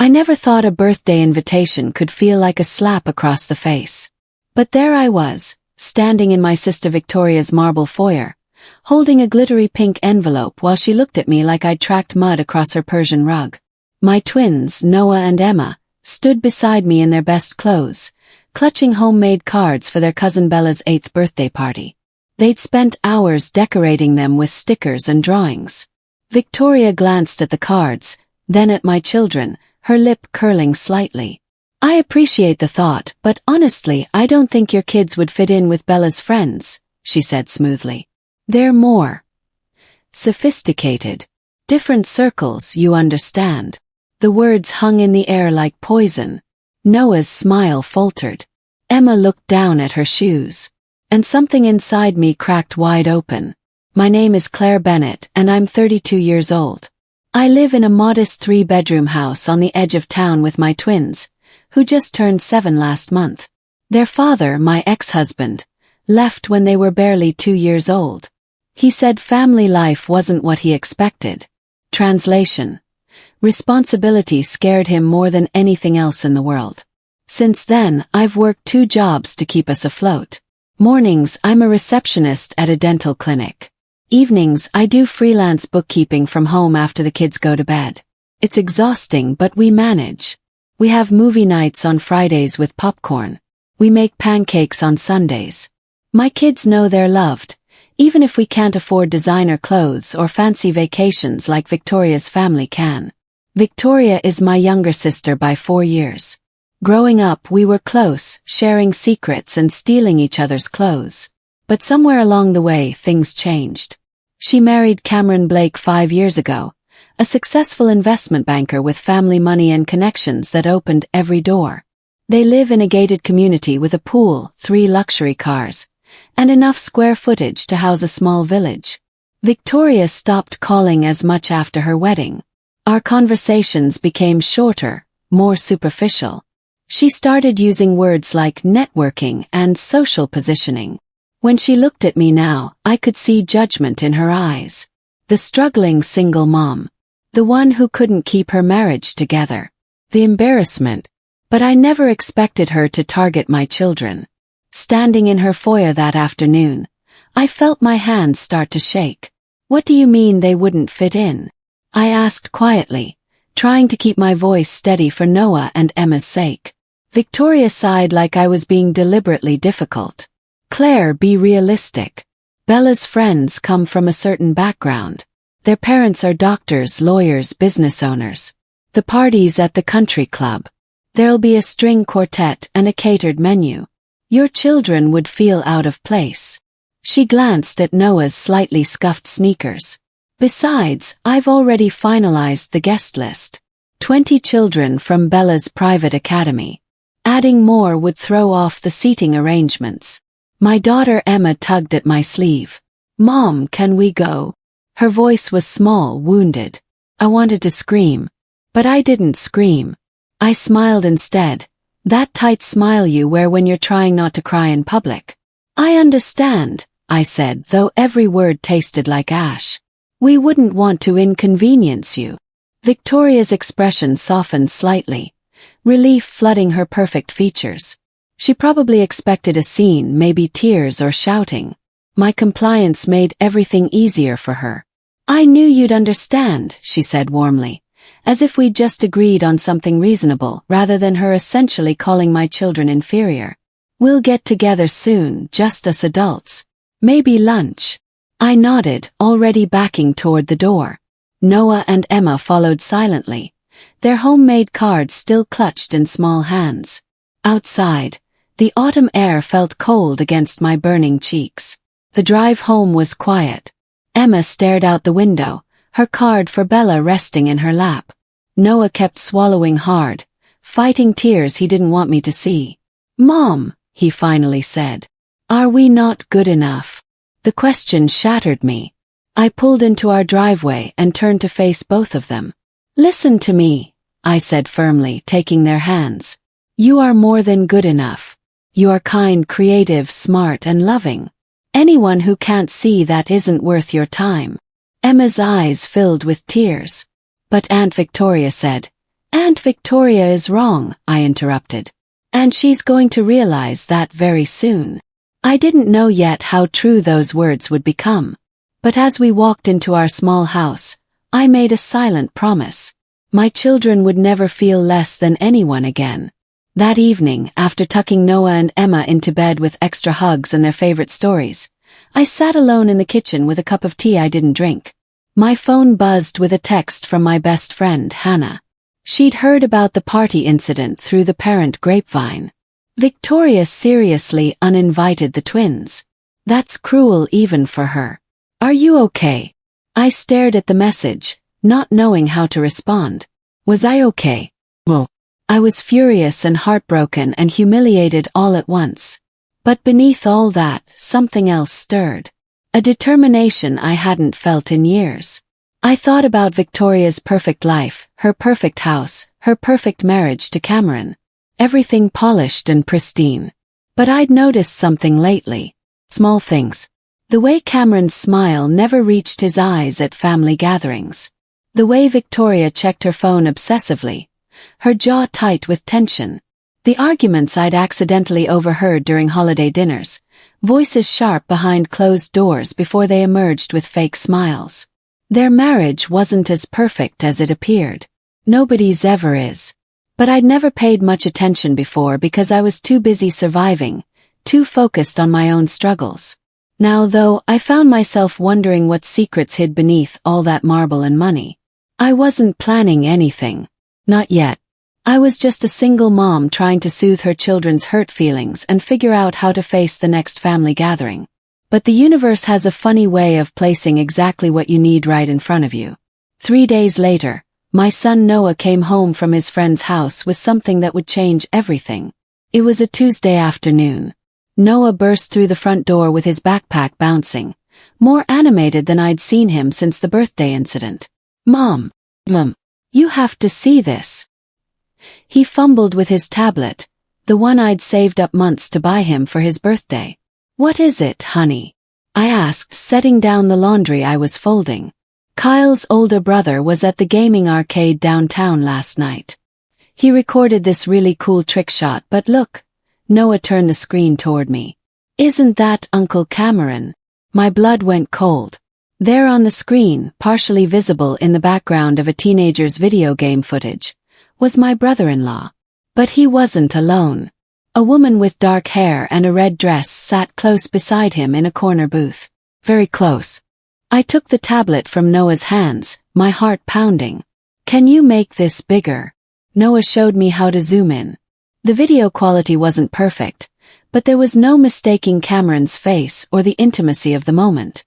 I never thought a birthday invitation could feel like a slap across the face. But there I was, standing in my sister Victoria's marble foyer, holding a glittery pink envelope while she looked at me like I'd tracked mud across her Persian rug. My twins, Noah and Emma, stood beside me in their best clothes, clutching homemade cards for their cousin Bella's 8th birthday party. They'd spent hours decorating them with stickers and drawings. Victoria glanced at the cards, then at my children, her lip curling slightly. I appreciate the thought, but honestly, I don't think your kids would fit in with Bella's friends, she said smoothly. They're more sophisticated. Different circles, you understand. The words hung in the air like poison. Noah's smile faltered. Emma looked down at her shoes. And something inside me cracked wide open. My name is Claire Bennett, and I'm 32 years old. I live in a modest 3-bedroom house on the edge of town with my twins, who just turned 7 last month. Their father, my ex-husband, left when they were barely 2 years old. He said family life wasn't what he expected. Translation: responsibility scared him more than anything else in the world. Since then, I've worked 2 jobs to keep us afloat. Mornings, I'm a receptionist at a dental clinic. Evenings, I do freelance bookkeeping from home after the kids go to bed. It's exhausting, but we manage. We have movie nights on Fridays with popcorn. We make pancakes on Sundays. My kids know they're loved, even if we can't afford designer clothes or fancy vacations like Victoria's family can. Victoria is my younger sister by 4 years. Growing up, we were close, sharing secrets and stealing each other's clothes. But somewhere along the way, things changed. She married Cameron Blake 5 years ago, a successful investment banker with family money and connections that opened every door. They live in a gated community with a pool, 3 luxury cars, and enough square footage to house a small village. Victoria stopped calling as much after her wedding. Our conversations became shorter, more superficial. She started using words like networking and social positioning. When she looked at me now, I could see judgment in her eyes. The struggling single mom. The one who couldn't keep her marriage together. The embarrassment. But I never expected her to target my children. Standing in her foyer that afternoon, I felt my hands start to shake. What do you mean they wouldn't fit in? I asked quietly, trying to keep my voice steady for Noah and Emma's sake. Victoria sighed like I was being deliberately difficult. Claire, be realistic. Bella's friends come from a certain background. Their parents are doctors, lawyers, business owners. The party's at the country club. There'll be a string quartet and a catered menu. Your children would feel out of place. She glanced at Noah's slightly scuffed sneakers. Besides, I've already finalized the guest list. 20 children from Bella's private academy. Adding more would throw off the seating arrangements. My daughter Emma tugged at my sleeve. Mom, can we go? Her voice was small, wounded. I wanted to scream. But I didn't scream. I smiled instead. That tight smile you wear when you're trying not to cry in public. I understand, I said, though every word tasted like ash. We wouldn't want to inconvenience you. Victoria's expression softened slightly, relief flooding her perfect features. She probably expected a scene, maybe tears or shouting. My compliance made everything easier for her. I knew you'd understand, she said warmly, as if we'd just agreed on something reasonable rather than her essentially calling my children inferior. We'll get together soon, just us adults. Maybe lunch. I nodded, already backing toward the door. Noah and Emma followed silently, their homemade cards still clutched in small hands. Outside, the autumn air felt cold against my burning cheeks. The drive home was quiet. Emma stared out the window, her card for Bella resting in her lap. Noah kept swallowing hard, fighting tears he didn't want me to see. Mom, he finally said. Are we not good enough? The question shattered me. I pulled into our driveway and turned to face both of them. Listen to me, I said firmly, taking their hands. You are more than good enough. You are kind, creative, smart, and loving. Anyone who can't see that isn't worth your time. Emma's eyes filled with tears. But Aunt Victoria said, Aunt Victoria is wrong, I interrupted. And she's going to realize that very soon. I didn't know yet how true those words would become. But as we walked into our small house, I made a silent promise. My children would never feel less than anyone again. That evening, after tucking Noah and Emma into bed with extra hugs and their favorite stories, I sat alone in the kitchen with a cup of tea I didn't drink. My phone buzzed with a text from my best friend, Hannah. She'd heard about the party incident through the parent grapevine. Victoria seriously uninvited the twins. That's cruel even for her. Are you okay? I stared at the message, not knowing how to respond. Was I okay? Well, I was furious and heartbroken and humiliated all at once. But beneath all that, something else stirred. A determination I hadn't felt in years. I thought about Victoria's perfect life, her perfect house, her perfect marriage to Cameron. Everything polished and pristine. But I'd noticed something lately. Small things. The way Cameron's smile never reached his eyes at family gatherings. The way Victoria checked her phone obsessively. Her jaw tight with tension. The arguments I'd accidentally overheard during holiday dinners. Voices sharp behind closed doors before they emerged with fake smiles. Their marriage wasn't as perfect as it appeared. Nobody's ever is. But I'd never paid much attention before because I was too busy surviving, too focused on my own struggles. Now though, I found myself wondering what secrets hid beneath all that marble and money. I wasn't planning anything. Not yet. I was just a single mom trying to soothe her children's hurt feelings and figure out how to face the next family gathering. But the universe has a funny way of placing exactly what you need right in front of you. 3 days later, my son Noah came home from his friend's house with something that would change everything. It was a Tuesday afternoon. Noah burst through the front door with his backpack bouncing, more animated than I'd seen him since the birthday incident. Mom, you have to see this. He fumbled with his tablet, the one I'd saved up months to buy him for his birthday. What is it, honey? I asked, setting down the laundry I was folding. Kyle's older brother was at the gaming arcade downtown last night. He recorded this really cool trick shot, but look. Noah turned the screen toward me. Isn't that Uncle Cameron? My blood went cold. There on the screen, partially visible in the background of a teenager's video game footage, was my brother-in-law. But he wasn't alone. A woman with dark hair and a red dress sat close beside him in a corner booth. Very close. I took the tablet from Noah's hands, my heart pounding. Can you make this bigger? Noah showed me how to zoom in. The video quality wasn't perfect, but there was no mistaking Cameron's face or the intimacy of the moment.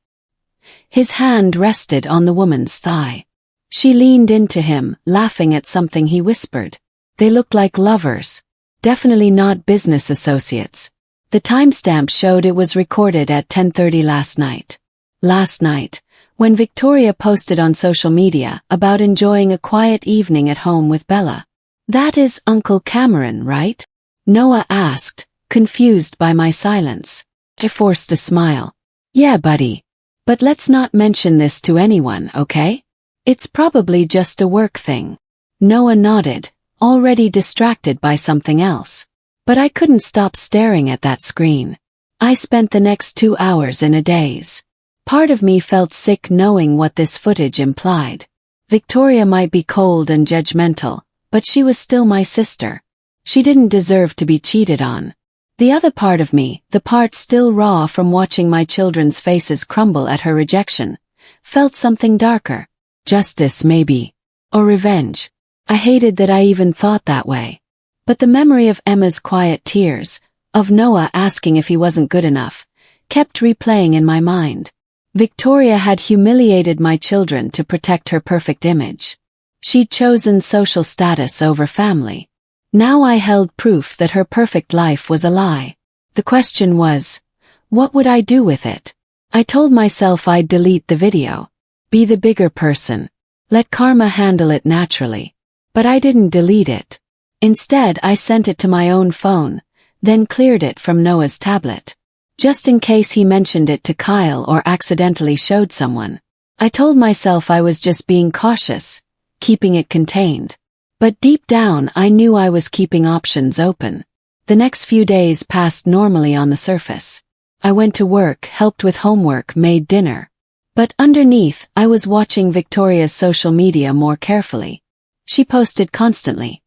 His hand rested on the woman's thigh. She leaned into him, laughing at something he whispered. They looked like lovers. Definitely not business associates. The timestamp showed it was recorded at 10:30 last night. Last night, when Victoria posted on social media about enjoying a quiet evening at home with Bella. That is Uncle Cameron, right? Noah asked, confused by my silence. I forced a smile. Yeah, buddy. But let's not mention this to anyone, okay? It's probably just a work thing. Noah nodded, already distracted by something else. But I couldn't stop staring at that screen. I spent the next 2 hours in a daze. Part of me felt sick knowing what this footage implied. Victoria might be cold and judgmental, but she was still my sister. She didn't deserve to be cheated on. The other part of me, the part still raw from watching my children's faces crumble at her rejection, felt something darker. Justice, maybe. Or revenge. I hated that I even thought that way. But the memory of Emma's quiet tears, of Noah asking if he wasn't good enough, kept replaying in my mind. Victoria had humiliated my children to protect her perfect image. She'd chosen social status over family. Now I held proof that her perfect life was a lie. The question was, what would I do with it? I told myself I'd delete the video. Be the bigger person. Let karma handle it naturally. But I didn't delete it. Instead, I sent it to my own phone, then cleared it from Noah's tablet. Just in case he mentioned it to Kyle or accidentally showed someone. I told myself I was just being cautious, keeping it contained. But deep down I knew I was keeping options open. The next few days passed normally on the surface. I went to work, helped with homework, made dinner. But underneath, I was watching Victoria's social media more carefully. She posted constantly.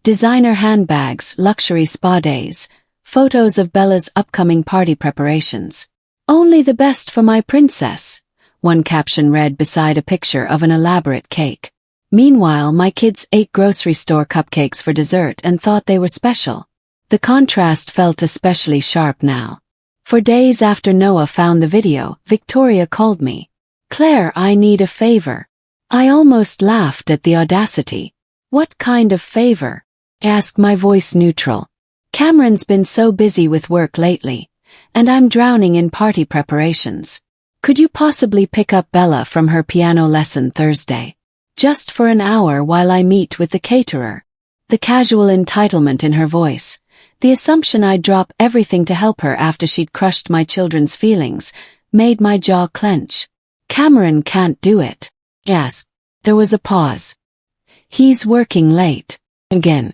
Designer handbags, luxury spa days, photos of Bella's upcoming party preparations. "Only the best for my princess," one caption read beside a picture of an elaborate cake. Meanwhile, my kids ate grocery store cupcakes for dessert and thought they were special. The contrast felt especially sharp now. For days after Noah found the video, Victoria called me. "Claire, I need a favor." I almost laughed at the audacity. "What kind of favor?" I asked, my voice neutral. "Cameron's been so busy with work lately, and I'm drowning in party preparations. Could you possibly pick up Bella from her piano lesson Thursday? Just for an hour while I meet with the caterer." The casual entitlement in her voice, the assumption I'd drop everything to help her after she'd crushed my children's feelings, made my jaw clench. "Cameron can't do it." Yes. There was a pause. "He's working late." Again.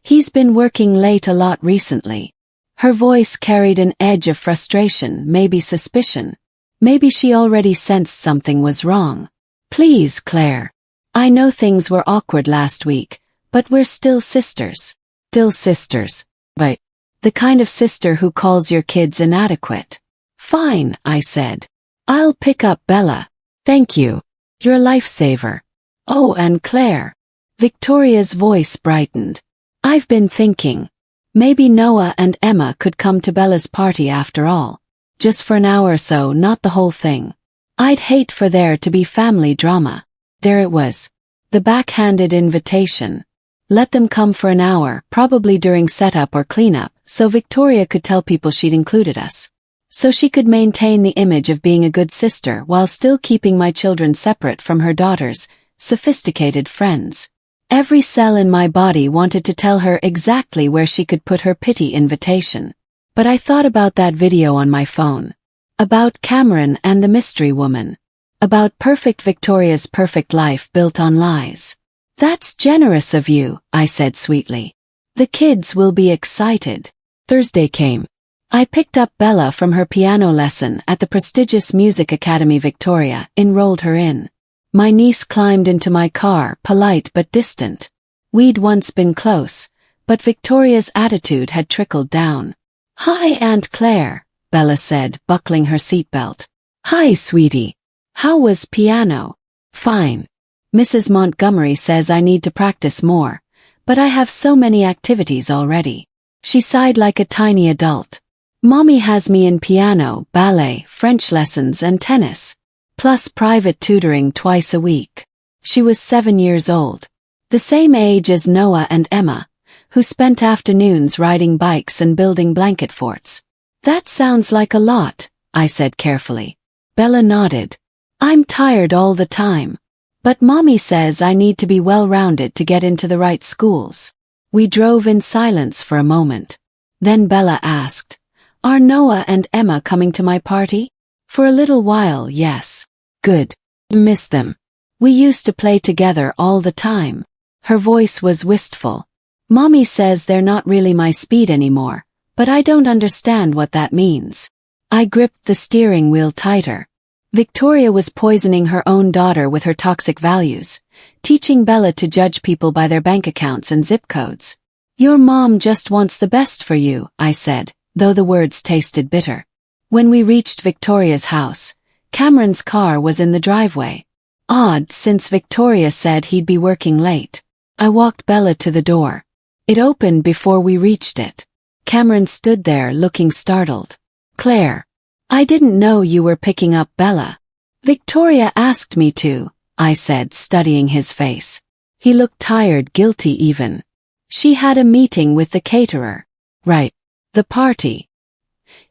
"He's been working late a lot recently." Her voice carried an edge of frustration, maybe suspicion. Maybe she already sensed something was wrong. "Please, Claire. I know things were awkward last week, but we're still sisters." Still sisters. But the kind of sister who calls your kids inadequate. "Fine," I said. "I'll pick up Bella." "Thank you. You're a lifesaver." "Oh, and Claire." Victoria's voice brightened. "I've been thinking. Maybe Noah and Emma could come to Bella's party after all. Just for an hour or so, not the whole thing. I'd hate for there to be family drama." There it was. The backhanded invitation. Let them come for an hour, probably during setup or cleanup, so Victoria could tell people she'd included us. So she could maintain the image of being a good sister while still keeping my children separate from her daughters, sophisticated friends. Every cell in my body wanted to tell her exactly where she could put her pity invitation. But I thought about that video on my phone. About Cameron and the mystery woman. About perfect Victoria's perfect life built on lies. "That's generous of you," I said sweetly. "The kids will be excited." Thursday came. I picked up Bella from her piano lesson at the prestigious Music Academy Victoria, enrolled her in. My niece climbed into my car, polite but distant. We'd once been close, but Victoria's attitude had trickled down. "Hi, Aunt Claire," Bella said, buckling her seatbelt. "Hi, sweetie. How was piano?" "Fine. Mrs. Montgomery says I need to practice more, but I have so many activities already." She sighed like a tiny adult. "Mommy has me in piano, ballet, French lessons and tennis, plus private tutoring twice a week." She was 7 years old. The same age as Noah and Emma, who spent afternoons riding bikes and building blanket forts. "That sounds like a lot," I said carefully. Bella nodded. "I'm tired all the time. But Mommy says I need to be well-rounded to get into the right schools." We drove in silence for a moment. Then Bella asked, "Are Noah and Emma coming to my party?" "For a little while, yes." "Good. Miss them. We used to play together all the time." Her voice was wistful. "Mommy says they're not really my speed anymore, but I don't understand what that means." I gripped the steering wheel tighter. Victoria was poisoning her own daughter with her toxic values, teaching Bella to judge people by their bank accounts and zip codes. "Your mom just wants the best for you," I said, though the words tasted bitter. When we reached Victoria's house, Cameron's car was in the driveway. Odd, since Victoria said he'd be working late. I walked Bella to the door. It opened before we reached it. Cameron stood there looking startled. "Claire, I didn't know you were picking up Bella." "Victoria asked me to," I said, studying his face. He looked tired, guilty even. "She had a meeting with the caterer." "Right. The party."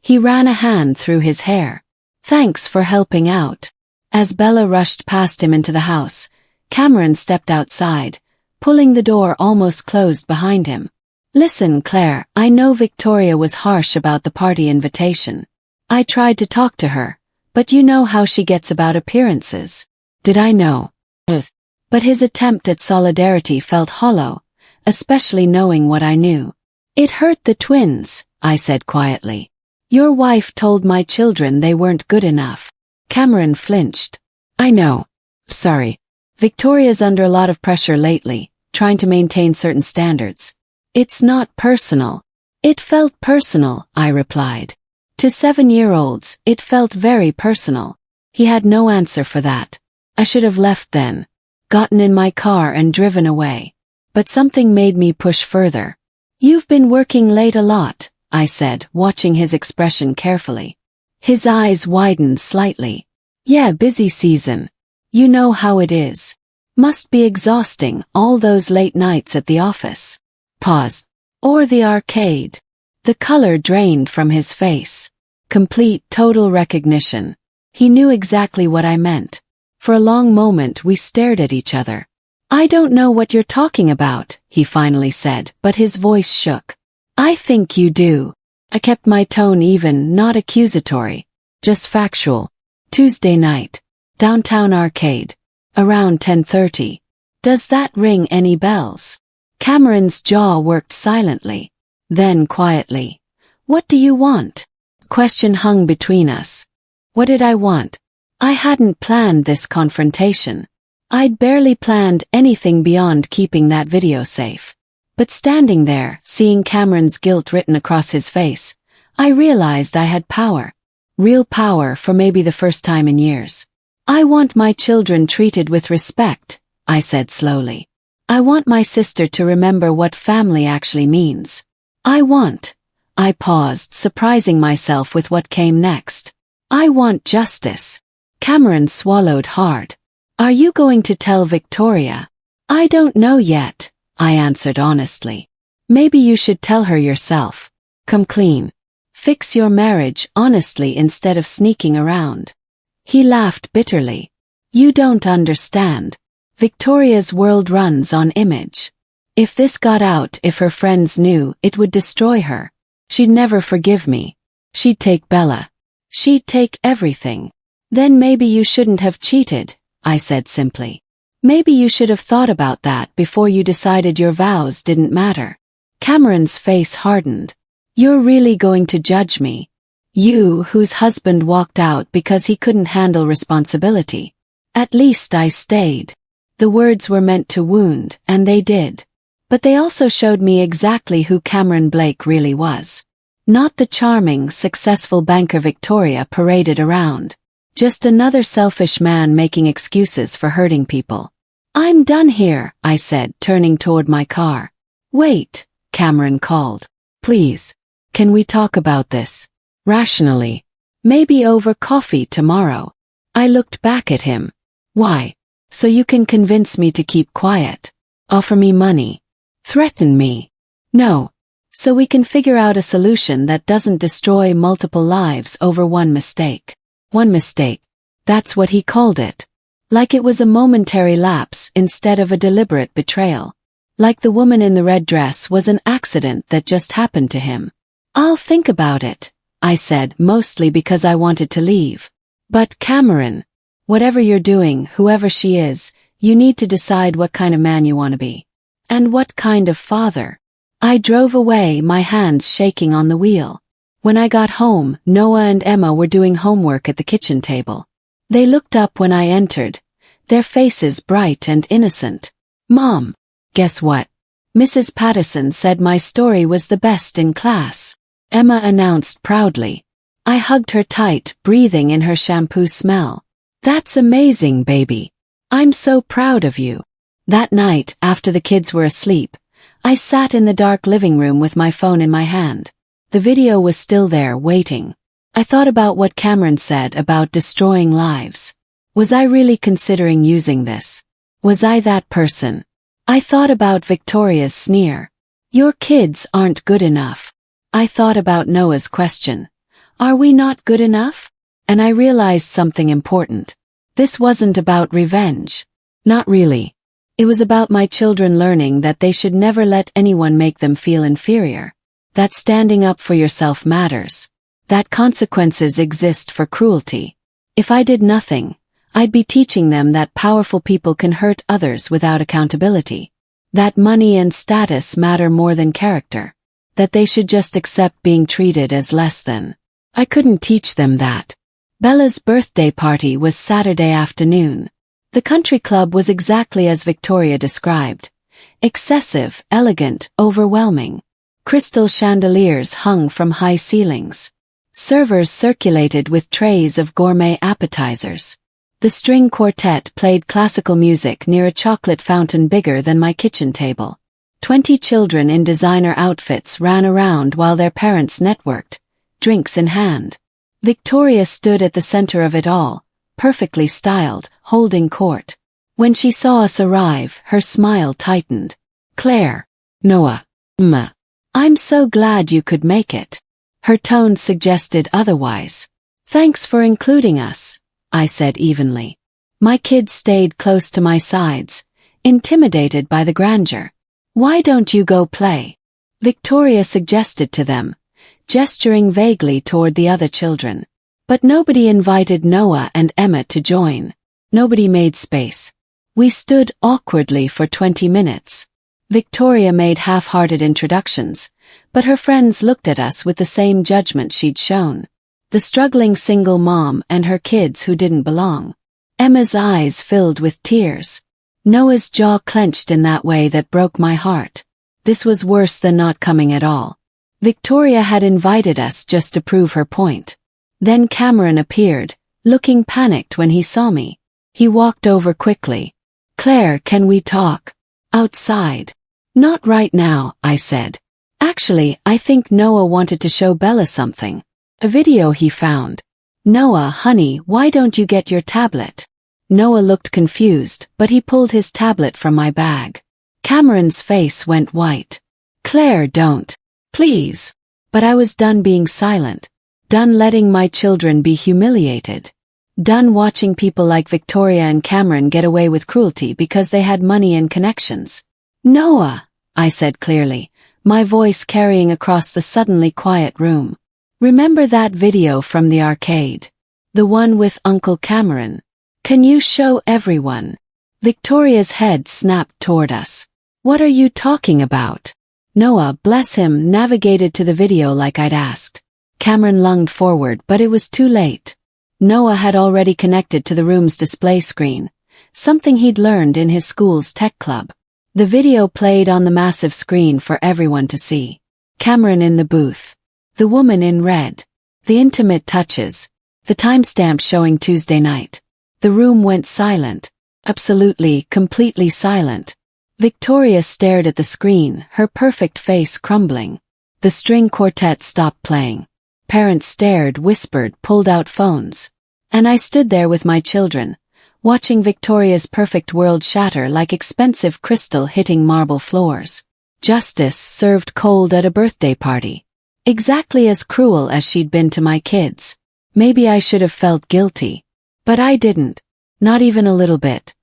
He ran a hand through his hair. "Thanks for helping out." As Bella rushed past him into the house, Cameron stepped outside, pulling the door almost closed behind him. "Listen, Claire, I know Victoria was harsh about the party invitation. I tried to talk to her, but you know how she gets about appearances." "Did I know?" But his attempt at solidarity felt hollow, especially knowing what I knew. It hurt the twins, I said quietly. Your wife told my children they weren't good enough. Cameron flinched. I know. Sorry. Victoria's under a lot of pressure lately, trying to maintain certain standards. It's not personal. It felt personal, I replied. To 7-year-olds, it felt very personal. He had no answer for that. I should have left then, gotten in my car and driven away. But something made me push further. You've been working late a lot, I said, watching his expression carefully. His eyes widened slightly. Yeah, busy season. You know how it is. Must be exhausting, all those late nights at the office. Pause. Or the arcade. The color drained from his face. Complete, total recognition. He knew exactly what I meant. For a long moment we stared at each other. I don't know what you're talking about, he finally said, but his voice shook. I think you do. I kept my tone even, not accusatory. Just factual. Tuesday night. Downtown arcade. Around 10:30. Does that ring any bells? Cameron's jaw worked silently. Then quietly. What do you want? Question hung between us. What did I want? I hadn't planned this confrontation. I'd barely planned anything beyond keeping that video safe. But standing there, seeing Cameron's guilt written across his face, I realized I had power. Real power for maybe the first time in years. I want my children treated with respect, I said slowly. I want my sister to remember what family actually means. I paused, surprising myself with what came next. I want justice. Cameron swallowed hard. Are you going to tell Victoria? I don't know yet, I answered honestly. Maybe you should tell her yourself. Come clean. Fix your marriage honestly instead of sneaking around. He laughed bitterly. You don't understand. Victoria's world runs on image. If this got out, if her friends knew, it would destroy her. She'd never forgive me. She'd take Bella. She'd take everything. Then maybe you shouldn't have cheated, I said simply. Maybe you should have thought about that before you decided your vows didn't matter. Cameron's face hardened. You're really going to judge me? You, whose husband walked out because he couldn't handle responsibility. At least I stayed. The words were meant to wound, and they did. But they also showed me exactly who Cameron Blake really was. Not the charming, successful banker Victoria paraded around. Just another selfish man making excuses for hurting people. I'm done here, I said, turning toward my car. Wait, Cameron called. Please. Can we talk about this? Rationally. Maybe over coffee tomorrow. I looked back at him. Why? So you can convince me to keep quiet. Offer me money. Threaten me. No. So we can figure out a solution that doesn't destroy multiple lives over one mistake. One mistake. That's what he called it. Like it was a momentary lapse instead of a deliberate betrayal. Like the woman in the red dress was an accident that just happened to him. I'll think about it, I said, mostly because I wanted to leave. But Cameron, whatever you're doing, whoever she is, you need to decide what kind of man you want to be. And what kind of father. I drove away, my hands shaking on the wheel. When I got home, Noah and Emma were doing homework at the kitchen table. They looked up when I entered, their faces bright and innocent. Mom, guess what? Mrs. Patterson said my story was the best in class. Emma announced proudly. I hugged her tight, breathing in her shampoo smell. That's amazing, baby. I'm so proud of you. That night, after the kids were asleep, I sat in the dark living room with my phone in my hand. The video was still there, waiting. I thought about what Cameron said about destroying lives. Was I really considering using this? Was I that person? I thought about Victoria's sneer. Your kids aren't good enough. I thought about Noah's question. Are we not good enough? And I realized something important. This wasn't about revenge. Not really. It was about my children learning that they should never let anyone make them feel inferior. That standing up for yourself matters. That consequences exist for cruelty. If I did nothing, I'd be teaching them that powerful people can hurt others without accountability. That money and status matter more than character. That they should just accept being treated as less than. I couldn't teach them that. Bella's birthday party was Saturday afternoon. The country club was exactly as Victoria described. Excessive, elegant, overwhelming. Crystal chandeliers hung from high ceilings. Servers circulated with trays of gourmet appetizers. The string quartet played classical music near a chocolate fountain bigger than my kitchen table. 20 children in designer outfits ran around while their parents networked, drinks in hand. Victoria stood at the center of it all, perfectly styled, holding court. When she saw us arrive, her smile tightened. "Claire, Noah, I'm so glad you could make it." Her tone suggested otherwise. "Thanks for including us," I said evenly. My kids stayed close to my sides, intimidated by the grandeur. "Why don't you go play?" Victoria suggested to them, gesturing vaguely toward the other children. But nobody invited Noah and Emma to join. Nobody made space. We stood awkwardly for 20 minutes. Victoria made half-hearted introductions, but her friends looked at us with the same judgment she'd shown. The struggling single mom and her kids who didn't belong. Emma's eyes filled with tears. Noah's jaw clenched in that way that broke my heart. This was worse than not coming at all. Victoria had invited us just to prove her point. Then Cameron appeared, looking panicked when he saw me. He walked over quickly. "Claire, can we talk? Outside." "Not right now," I said. "Actually, I think Noah wanted to show Bella something. A video he found." "Noah, honey, why don't you get your tablet?" Noah looked confused, but he pulled his tablet from my bag. Cameron's face went white. "Claire, don't. Please." But I was done being silent. Done letting my children be humiliated. Done watching people like Victoria and Cameron get away with cruelty because they had money and connections. "Noah," I said clearly, my voice carrying across the suddenly quiet room. "Remember that video from the arcade? The one with Uncle Cameron? Can you show everyone?" Victoria's head snapped toward us. "What are you talking about?" Noah, bless him, navigated to the video like I'd asked. Cameron lunged forward, but it was too late. Noah had already connected to the room's display screen, something he'd learned in his school's tech club. The video played on the massive screen for everyone to see. Cameron in the booth. The woman in red. The intimate touches. The timestamp showing Tuesday night. The room went silent. Absolutely, completely silent. Victoria stared at the screen, her perfect face crumbling. The string quartet stopped playing. Parents stared, whispered, pulled out phones. And I stood there with my children, watching Victoria's perfect world shatter like expensive crystal hitting marble floors. Justice served cold at a birthday party. Exactly as cruel as she'd been to my kids. Maybe I should have felt guilty. But I didn't. Not even a little bit.